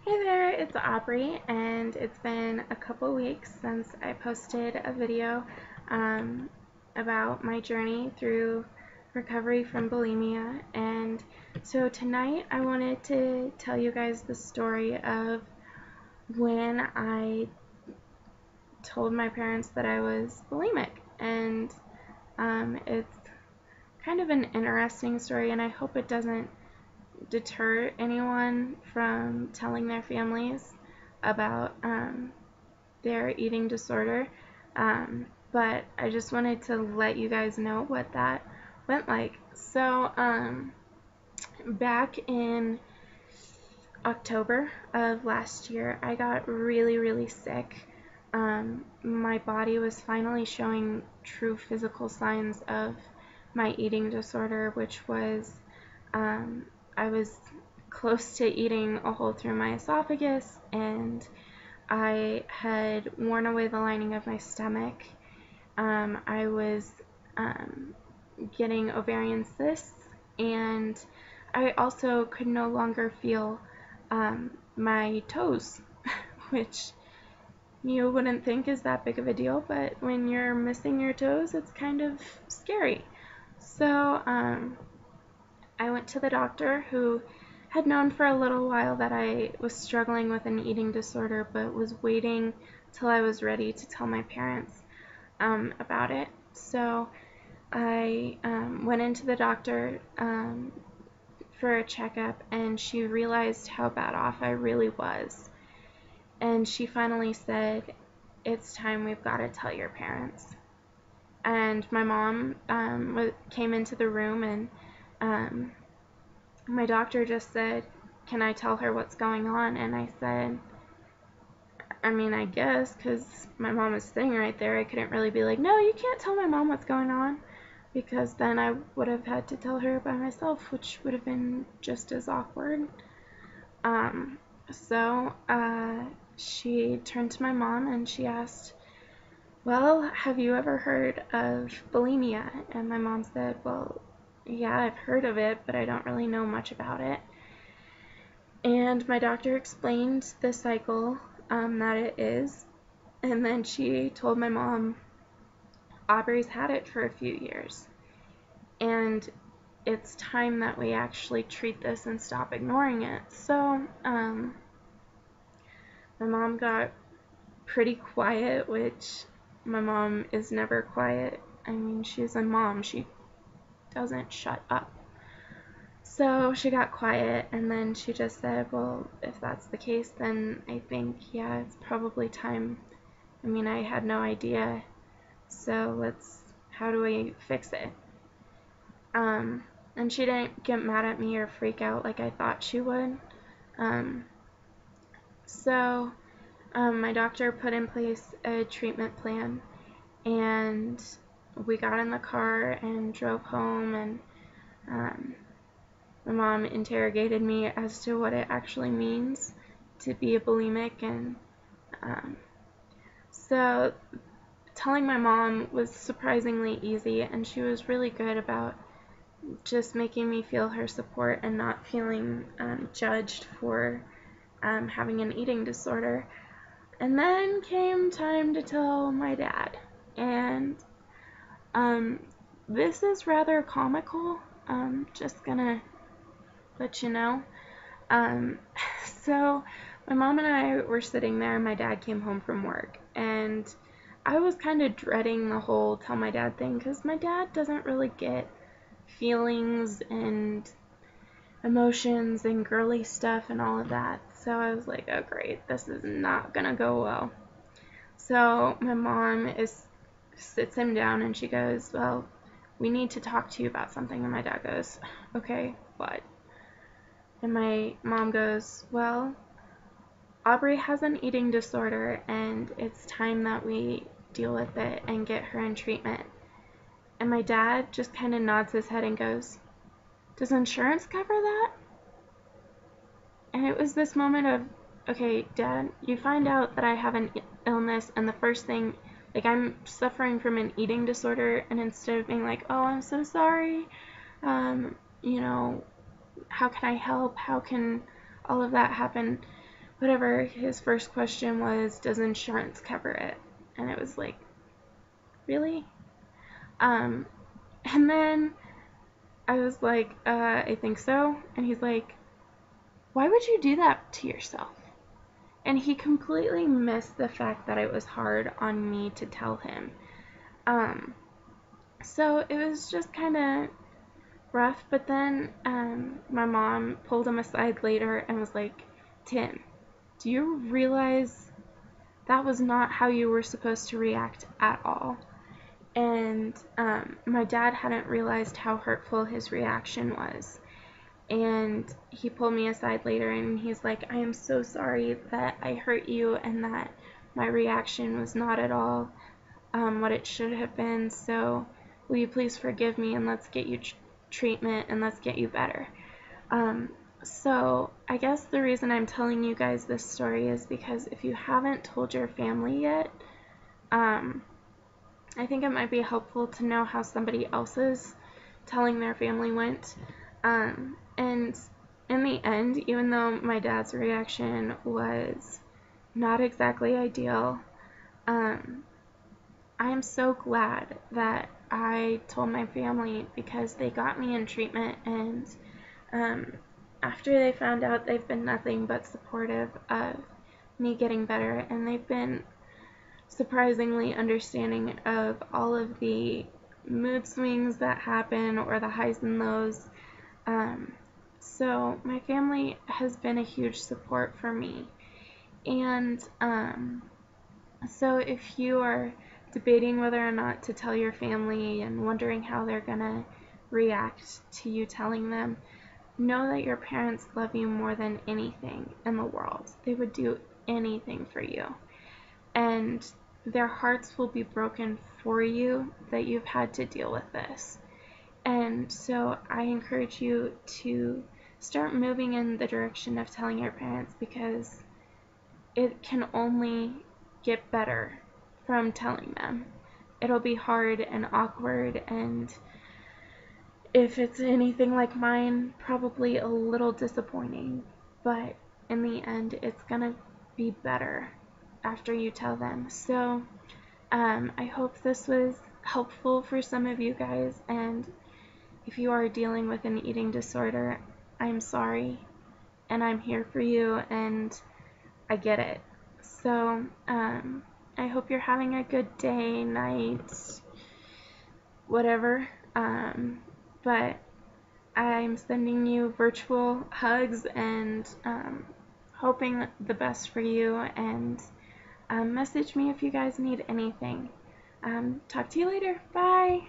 Hey there, it's Aubrey, and it's been a couple weeks since I posted a video um, about my journey through recovery from bulimia. And so tonight I wanted to tell you guys the story of when I told my parents that I was bulimic. And it's kind of an interesting story, and I hope it doesn't deter anyone from telling their families about their eating disorder. But I just wanted to let you guys know what that went like. So, back in October of last year, I got really, really sick. My body was finally showing true physical signs of my eating disorder, which was I was close to eating a hole through my esophagus, and I had worn away the lining of my stomach. I was getting ovarian cysts, and I also could no longer feel my toes, which you wouldn't think is that big of a deal, but when you're missing your toes, it's kind of scary. So I went to the doctor, who had known for a little while that I was struggling with an eating disorder, but was waiting till I was ready to tell my parents about it. So I went into the doctor for a checkup, and she realized how bad off I really was. And she finally said, "It's time, we've got to tell your parents." And my mom came into the room, and my doctor just said, "Can I tell her what's going on?" And I said, I mean, I guess, because my mom was sitting right there. I couldn't really be like, "No, you can't tell my mom what's going on," because then I would have had to tell her by myself, which would have been just as awkward. Um, so she turned to my mom and she asked, "Well, have you ever heard of bulimia?" And my mom said, "Well, yeah, I've heard of it, but I don't really know much about it." And my doctor explained the cycle that it is. And then she told my mom, "Aubrey's had it for a few years, and it's time that we actually treat this and stop ignoring it." So my mom got pretty quiet, which my mom is never quiet. I mean, she's a mom. She doesn't shut up. So she got quiet, and then she just said, "Well, if that's the case, then I think, yeah, it's probably time. I mean, I had no idea. So how do we fix it?" And she didn't get mad at me or freak out like I thought she would. Um, so my doctor put in place a treatment plan, and we got in the car and drove home, and my mom interrogated me as to what it actually means to be a bulimic. And so telling my mom was surprisingly easy, and she was really good about just making me feel her support and not feeling judged for having an eating disorder. And then came time to tell my dad, and this is rather comical. Just gonna let you know. Um, so my mom and I were sitting there, and my dad came home from work, and I was kind of dreading the whole tell my dad thing, because my dad doesn't really get feelings and emotions and girly stuff and all of that. So I was like, "Oh great, this is not gonna go well." So my mom sits him down, and she goes, "Well, we need to talk to you about something." And my dad goes, "Okay, what?" And my mom goes, "Well, Aubrey has an eating disorder, and it's time that we deal with it and get her in treatment." And my dad just kind of nods his head and goes, "Does insurance cover that?" And it was this moment of, "Okay, Dad, you find out that I have an illness, and the first thing, like, I'm suffering from an eating disorder, and instead of being like, 'Oh, I'm so sorry, you know, how can I help? How can all of that happen?' whatever, his first question was, does insurance cover it? And it was like, really? Um, and then I was like, I think so. And he's like, why would you do that to yourself? And he completely missed the fact that it was hard on me to tell him. So it was just kind of rough. But then my mom pulled him aside later and was like, Tim, do you realize that was not how you were supposed to react at all? And my dad hadn't realized how hurtful his reaction was. And he pulled me aside later and he's like, I am so sorry that I hurt you and that my reaction was not at all what it should have been. So will you please forgive me and let's get you treatment and let's get you better. So I guess the reason I'm telling you guys this story is because if you haven't told your family yet, I think it might be helpful to know how somebody else's telling their family went. And in the end, even though my dad's reaction was not exactly ideal, I am so glad that I told my family because they got me in treatment, and after they found out, they've been nothing but supportive of me getting better, and they've been surprisingly understanding of all of the mood swings that happen or the highs and lows. So my family has been a huge support for me. And so if you are debating whether or not to tell your family and wondering how they're going to react to you telling them, know that your parents love you more than anything in the world. They would do anything for you. And their hearts will be broken for you that you've had to deal with this. And so I encourage you to start moving in the direction of telling your parents, because it can only get better from telling them. It'll be hard and awkward, and if it's anything like mine, probably a little disappointing, but in the end, it's gonna be better after you tell them. So I hope this was helpful for some of you guys, and if you are dealing with an eating disorder, I'm sorry, and I'm here for you, and I get it. So I hope you're having a good day, night, whatever. But I'm sending you virtual hugs and hoping the best for you, and message me if you guys need anything. Talk to you later. Bye.